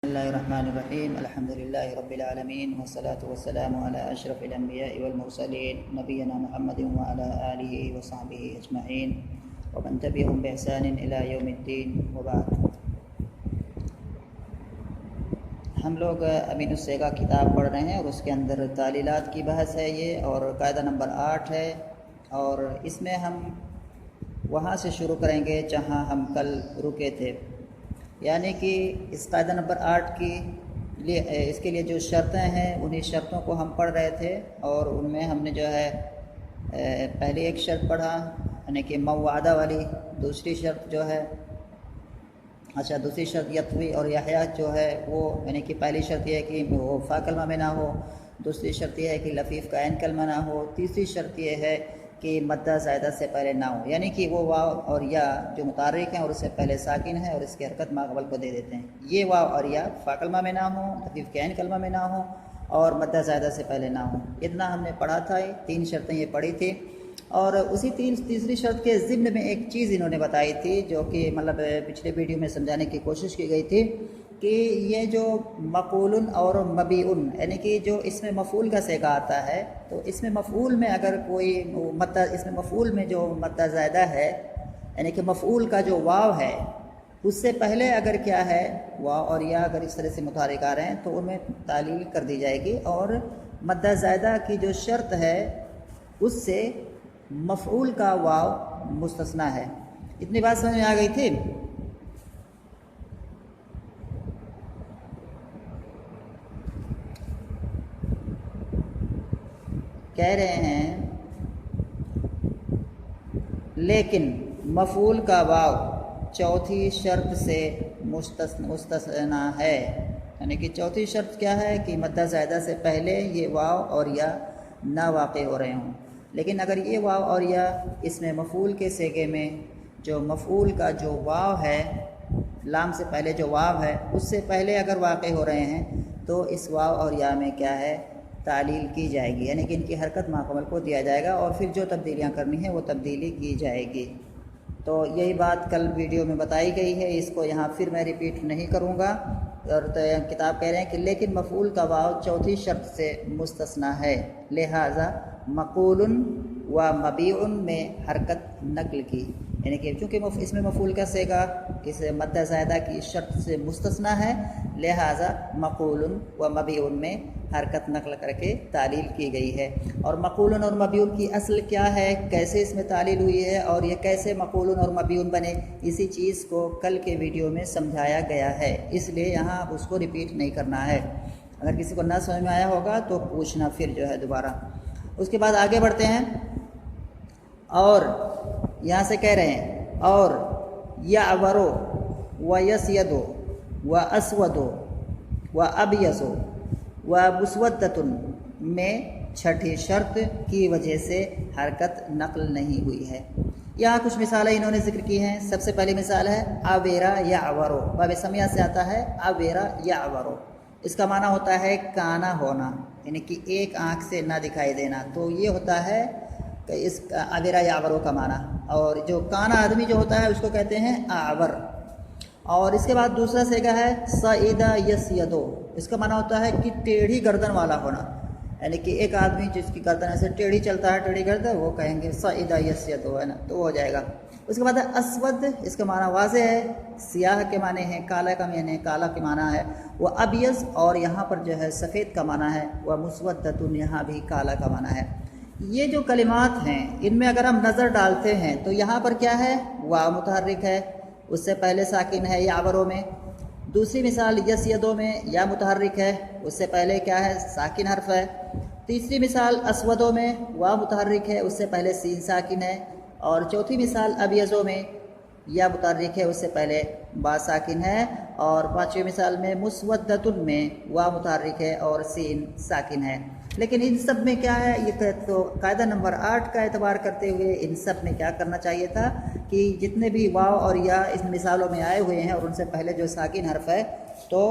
بسم الله الرحمن الرحيم الحمد لله رب العالمين والصلاة والسلام على أشرف الأنبياء والمرسلين نبينا محمد وعلى آله وصحبه أجمعين ومن تبعهم بإحسان إلى يوم الدين وبعد. ہم لوگ امین السیغا کتاب پڑھ رہے ہیں اور اس کے اندر تعلیلات کی بحث ہے یہ، اور قاعدہ نمبر 8 ہے، اور اس میں ہم وہاں سے شروع کریں گے جہاں ہم کل رکے تھے. یعنی کہ اس قاعدہ نمبر 8 کی لیے اس کے لیے جو شرطیں ہیں انہی شرطوں کو ہم پڑھ رہے تھے، اور ان میں ہم نے جو ہے پہلی ایک شرط پڑھا یعنی کہ موعدہ والی. دوسری شرط جو ہے دوسری شرط یطوی اور یحییٰ جو ہے وہ یعنی کہ پہلی شرط یہ ہے کہ وہ فا کلمہ میں نہ ہو، دوسری شرط یہ ہے کہ لفیف کا عین کلمہ نہ ہو، تیسری شرط یہ ہے کہ مدہ زائدہ سے پہلے نہ ہو، یعنی کہ وہ واو اور یا جو متحرک ہیں اور اس سے پہلے ساکن ہے اور اس کی حرکت ما قبل کو دے دیتے ہیں. یہ واو اور یا فا کلمہ میں نہ ہو، لفیف کے عین کلمہ میں نہ ہو اور مدہ زائدہ سے پہلے نہ ہو. اتنا ہم نے پڑھا تھا، 3 شرطیں یہ پڑھی تھی. اور اسی تیسری شرط کے ضمن میں ایک چیز انہوں نے بتائی تھی جو کہ مطلب پچھلے ویڈیو میں سمجھانے کی کوشش کی گئی تھی کہ یہ جو مقول اور مبیعن یعنی کہ جو اس میں مفعول کا صیغہ آتا ہے، تو اس میں مفعول میں اگر کوئی اس میں مفعول میں جو مدہ زائدہ ہے یعنی کہ مفعول کا جو واو ہے اس سے پہلے اگر کیا ہے واو اور یا اگر اس طرح سے متحرک آ رہے ہیں تو ان میں تعلیل کر دی جائے گی، اور مدہ زائدہ کی جو شرط ہے اس سے مفعول کا واو مستثنی ہے. اتنی بات سمجھ میں آ گئی تھی؟ کہہ رہے ہیں لیکن مفعول کا واو چوتھی شرط سے مستثنی ہے. یعنی کہ چوتھی شرط کیا ہے کہ مدہ زائدہ سے پہلے یہ واو اور یا نہ واقع ہو رہے ہوں. لیکن اگر یہ واو اور یا اس میں مفعول کے صیغے میں جو مفعول کا جو واو ہے لام سے پہلے جو واو ہے اس سے پہلے اگر واقع ہو رہے ہیں تو اس واو اور یا میں کیا ہے تعلیل کی جائے گی، یعنی کہ ان کی حرکت ما قبل کو دیا جائے گا اور پھر جو تبدیلیاں کرنی ہیں وہ تبدیلی کی جائے گی. تو یہی بات کل ویڈیو میں بتائی گئی ہے، اس کو یہاں پھر میں ریپیٹ نہیں کروں گا. اور کتاب کہہ رہے ہیں کہ لیکن مفعول کا واو چوتھی شرط سے مستثنی ہے، لہٰذا مقول و مبیعن میں حرکت نقل کی. یعنی کہ چونکہ اس میں مفعول کا صیغہ اس مدہ زائدہ کی شرط سے مستثنی ہے، لہٰذا مقول و مبیعن میں حرکت نقل کر کے تعلیل کی گئی ہے. اور مقول اور مبیعن کی اصل کیا ہے، کیسے اس میں تعلیل ہوئی ہے اور یہ کیسے مقول اور مبیعن بنے، اسی چیز کو کل کے ویڈیو میں سمجھایا گیا ہے، اس لیے یہاں اس کو ریپیٹ نہیں کرنا ہے. اگر کسی کو نہ سمجھ میں آیا ہوگا تو پوچھنا پھر جو ہے دوبارہ. اس کے بعد آگے بڑھتے ہیں، اور یہاں سے کہہ رہے ہیں اور یعورو و یسیدو و اسودو و ابیسو و مسودتن میں چھٹی شرط کی وجہ سے حرکت نقل نہیں ہوئی ہے. یہاں کچھ مثالیں انہوں نے ذکر کی ہیں. سب سے پہلی مثال ہے اویرا یعورو، باب سمیہ سے آتا ہے اویرا یعورو. اس کا معنی ہوتا ہے کانا ہونا، یعنی کہ ایک آنکھ سے نہ دکھائی دینا. تو یہ ہوتا ہے کہ اس اویرا یعورو کا معنی. اور جو کانا آدمی جو ہوتا ہے اس کو کہتے ہیں آور. اور اس کے بعد دوسرا صیغہ ہے سعیدہ یسیدو. اس کا معنی ہوتا ہے کہ ٹیڑھی گردن والا ہونا، یعنی کہ ایک آدمی جس کی گردن ایسے ٹیڑھی چلتا ہے، ٹیڑھی گردن، وہ کہیں گے سعیدہ یسیدو، ہے نا، تو وہ ہو جائے گا. اس کے بعد ہے اسود. اس کا معنی واضح ہے، سیاہ کے معنی ہے، کالا کا معنی ہے، کالا کے معنی ہے. وہ ابیض، اور یہاں پر جو ہے سفید کا معنی ہے. وہ مسودتن، یہاں بھی کالا کا معنی ہے. یہ جو کلمات ہیں ان میں اگر ہم نظر ڈالتے ہیں تو یہاں پر کیا ہے، واو متحرک ہے، اس سے پہلے ساکن ہے یعورو میں. دوسری مثال یسیدو میں یا متحرک ہے، اس سے پہلے کیا ہے ساکن حرف ہے. تیسری مثال اسودو میں واو متحرک ہے، اس سے پہلے سین ساکن ہے. اور چوتھی مثال ابیضو میں یا متحرک ہے، اس سے پہلے با ساکن ہے. اور پانچویں مثال میں مسودتن میں واو متحرک ہے اور سین ساکن ہے. لیکن ان سب میں کیا ہے، یہ تو قاعدہ نمبر 8 کا اعتبار کرتے ہوئے ان سب میں کیا کرنا چاہیے تھا کہ جتنے بھی واو اور یا اس مثالوں میں آئے ہوئے ہیں اور ان سے پہلے جو ساکن حرف ہے تو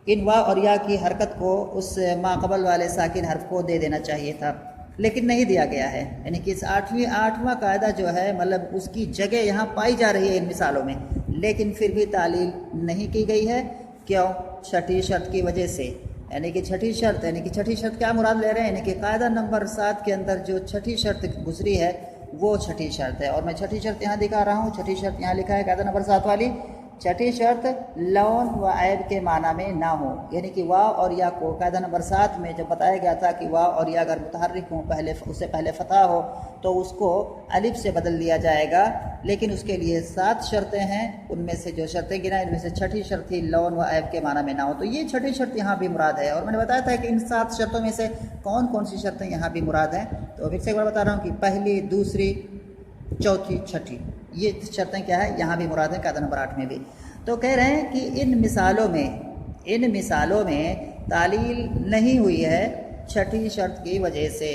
ان واو اور یا کی حرکت کو اس ما قبل والے ساکن حرف کو دے دینا چاہیے تھا، لیکن نہیں دیا گیا ہے. یعنی کہ اس آٹھواں قاعدہ جو ہے مطلب اس کی جگہ یہاں پائی جا رہی ہے ان مثالوں میں، لیکن پھر بھی تعلیل نہیں کی گئی ہے. کیوں؟ چھٹی شرط کی وجہ سے، یعنی کہ چھٹی شرط، یعنی کہ چھٹی شرط کیا مراد لے رہے ہیں؟ یعنی کہ قاعدہ نمبر 7 کے اندر جو چھٹی شرط گزری ہے وہ چھٹی شرط ہے، اور میں چھٹی شرط یہاں دکھا رہا ہوں۔ چھٹی شرط یہاں لکھا ہے قاعدہ نمبر 7 والی، چھٹی شرط لون و عیب کے معنی میں نہ ہو، یعنی کہ واو اور یا کو قاعدہ نمبر 7 میں جب بتایا گیا تھا کہ واو اور یا اگر متحرک ہوں، پہلے اس سے پہلے فتح ہو تو اس کو الف سے بدل دیا جائے گا، لیکن اس کے لیے 7 شرطیں ہیں، ان میں سے جو شرطیں گنائیں ان میں سے چھٹی شرط تھی لون و عیب کے معنی میں نہ ہو، تو یہ چھٹی شرط یہاں بھی مراد ہے۔ اور میں نے بتایا تھا کہ ان 7 شرطوں میں سے کون کون سی شرطیں یہاں بھی مراد ہیں، تو پھر سے ایک بار بتا رہا ہوں کہ پہلی، دوسری، چوتھی، چھٹی، یہ شرطیں کیا ہے یہاں بھی مراد ہیں، قاعدہ نمبر 8 میں بھی۔ تو کہہ رہے ہیں کہ ان مثالوں میں تعلیل نہیں ہوئی ہے چھٹی شرط کی وجہ سے۔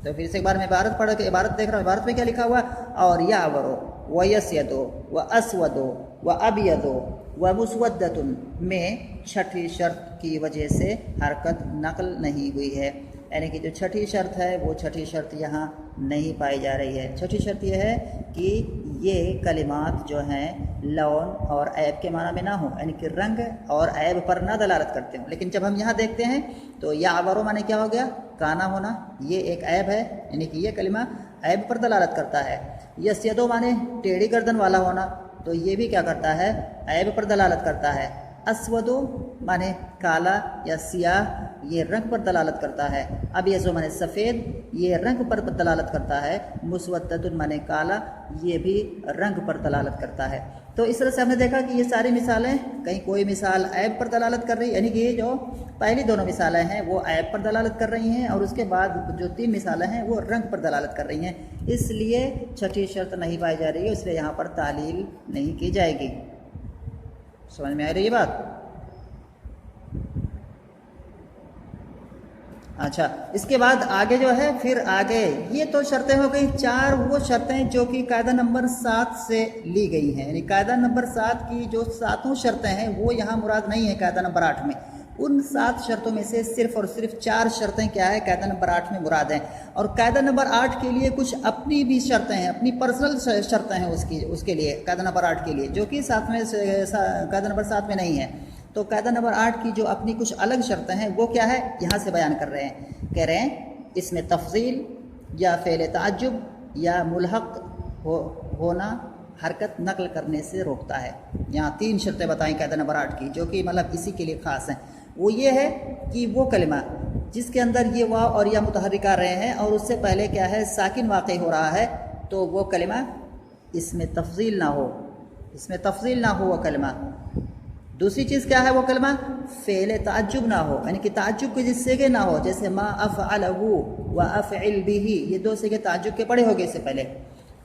تو پھر سے ایک بار میں عبارت پڑھ کے عبارت دیکھ رہا ہوں، عبارت میں کیا لکھا ہوا؟ اور یعورو و یسیدو و اسودو و ابیدو و مسودۃ میں چھٹی شرط کی وجہ سے حرکت نقل نہیں ہوئی ہے، یعنی کہ جو چھٹی شرط ہے وہ چھٹی شرط یہاں نہیں پائی جا رہی ہے۔ چھٹی شرط یہ ہے کہ یہ کلمات جو ہیں لون اور عیب کے معنی میں نہ ہوں، یعنی کہ رنگ اور عیب پر نہ دلالت کرتے ہوں، لیکن جب ہم یہاں دیکھتے ہیں تو یعورو معنی کیا ہو گیا؟ کانا ہونا، یہ ایک عیب ہے، یعنی کہ یہ کلمہ عیب پر دلالت کرتا ہے۔ یسیدو معنی ٹیڑھی گردن والا ہونا، تو یہ بھی کیا کرتا ہے؟ عیب پر دلالت کرتا ہے۔ اسودو معنی کالا یا سیاہ، یہ رنگ پر دلالت کرتا ہے۔ ابیض معنی سفید، یہ رنگ پر دلالت کرتا ہے۔ مسودۃ معنی کالا، یہ بھی رنگ پر دلالت کرتا ہے۔ تو اس طرح سے ہم نے دیکھا کہ یہ ساری مثالیں کہیں کوئی مثال عیب پر دلالت کر رہی ہے، یعنی کہ یہ جو پہلی دونوں مثالیں ہیں وہ عیب پر دلالت کر رہی ہیں، اور اس کے بعد جو 3 مثالیں ہیں وہ رنگ پر دلالت کر رہی ہیں، اس لیے چھٹی شرط نہیں پائی جا رہی ہے، اس لیے یہاں پر تعلیل نہیں کی جائے گی۔ سمجھ میں آ رہی ہے بات؟ اچھا، اس کے بعد آگے جو ہے پھر آگے یہ تو شرطیں ہو گئی 4 وہ شرطیں جو کہ قاعدہ نمبر 7 سے لی گئی ہیں، یعنی قاعدہ نمبر 7 کی جو 7 شرطیں ہیں وہ یہاں مراد نہیں ہیں قاعدہ نمبر 8 میں۔ ان 7 شرطوں میں سے صرف اور صرف 4 شرطیں کیا ہے قاعدہ نمبر 8 میں مراد ہیں، اور قاعدہ نمبر 8 کے لیے کچھ اپنی بھی شرطیں ہیں، اپنی پرسنل شرطیں ہیں اس کے لیے قاعدہ نمبر 8 کے لیے، جو کہ قاعدہ نمبر 7 میں نہیں ہے۔ تو قاعدہ نمبر 8 کی جو اپنی کچھ الگ شرطیں ہیں وہ کیا ہے یہاں سے بیان کر رہے ہیں، کہہ رہے ہیں اس میں تفضیل یا فعل تعجب یا ملحق ہونا حرکت نقل کرنے سے روکتا ہے۔ یہاں 3 شرطیں بتائیں قاعدہ نمبر 8 کی جو کہ مطلب اسی کے لیے خاص ہیں، وہ یہ ہے کہ وہ کلمہ جس کے اندر یہ واو اور یا متحرک آ رہے ہیں اور اس سے پہلے کیا ہے ساکن واقع ہو رہا ہے، تو وہ کلمہ اس میں تفضیل نہ ہو، اس میں تفضیل نہ ہو وہ کلمہ۔ دوسری چیز کیا ہے وہ کلمہ؟ فعل تعجب نہ ہو، یعنی کہ تعجب کے جس صیغے نہ ہو، جیسے ما افعلہ و افعل بہ، یہ 2 صیغے تعجب کے پڑھے ہوگے اس سے پہلے،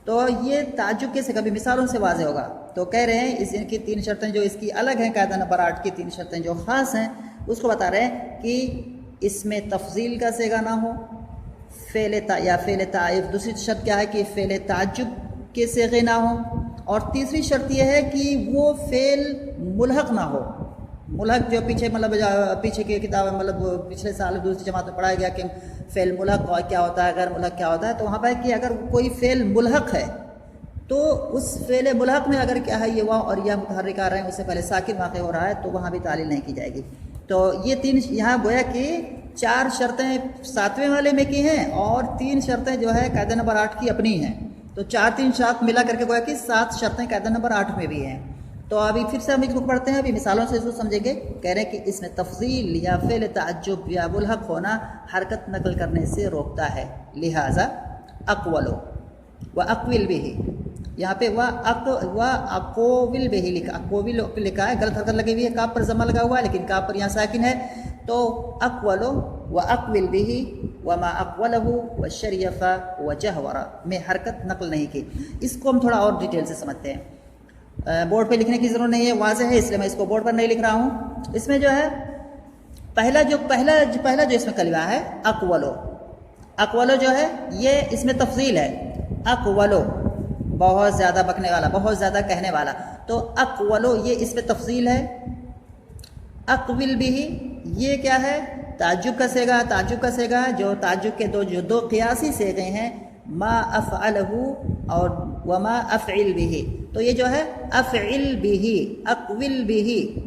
تو یہ تعجب کے سے کبھی مثالوں سے واضح ہوگا۔ تو کہہ رہے ہیں ان کی 3 شرطیں جو اس کی الگ ہیں قاعدہ نمبر 8 کی 3 شرطیں جو خاص ہیں اس کو بتا رہے ہیں کہ اس میں تفضیل کا صیغہ نہ ہو، فعل تعجب، دوسری شرط کیا ہے کہ فعل تعجب کے صیغے نہ ہوں، اور تیسری شرط یہ ہے کہ وہ فعل ملحق نہ ہو۔ ملحق جو پیچھے کی کتاب مطلب پچھلے سال دوسری جماعت میں پڑھایا گیا کہ فعل ملحق کیا ہوتا ہے، غیر ملحق کیا ہوتا ہے، تو وہاں پہ کہ اگر کوئی فعل ملحق ہے تو اس فعل ملحق میں اگر کیا ہے یہ واو اور یا متحرک آ رہے ہیں، اس سے پہلے ساکن واقع ہو رہا ہے، تو وہاں بھی تعلیل نہیں کی جائے گی۔ تو یہ 3 یہاں گویا کہ 4 شرطیں 7ویں والے میں کی ہیں اور 3 شرطیں جو ہے قاعدہ نمبر 8 کی اپنی ہیں، تو 4 7 ملا کر کے گویا کہ 7 شرطیں قاعدہ نمبر 8 میں بھی ہیں۔ تو ابھی پھر سے ہم اس کو پڑھتے ہیں، ابھی مثالوں سے اس کو سمجھیں گے۔ کہہ رہے ہیں کہ اس میں تفضیل یا فعل تعجب یا ملحق ہونا حرکت نقل کرنے سے روکتا ہے، لہٰذا اقولو و اقول بھی، یہاں پہ اقول بھی لکھا، اقول لکھا ہے، غلط حرکت لگی ہوئی ہے، کاف پر ضمہ لگا ہوا ہے لیکن کاف پر یہاں ساکن ہے، تو اقولو و اقول بھی وما اقولہ وشریف وجہور میں حرکت نقل نہیں کی۔ اس کو ہم تھوڑا اور ڈیٹیل سے سمجھتے ہیں، بورڈ پہ لکھنے کی ضرورت نہیں ہے، واضح ہے، اس لیے میں اس کو بورڈ پر نہیں لکھ رہا ہوں۔ اس میں جو ہے پہلا جو اس میں کلمہ ہے اقولو جو ہے یہ اس میں تفضیل ہے، اقولو بہت زیادہ بکنے والا، بہت زیادہ کہنے والا، تو اقولو یہ اس میں تفضیل ہے۔ اقول بھی یہ کیا ہے تعجب کا صیغہ، جو تعجب کے دو قیاسی صیغے ہیں، ما افعلہ اور وما افعل بھی، تو یہ جو ہے افعل بھی، اقول بھی،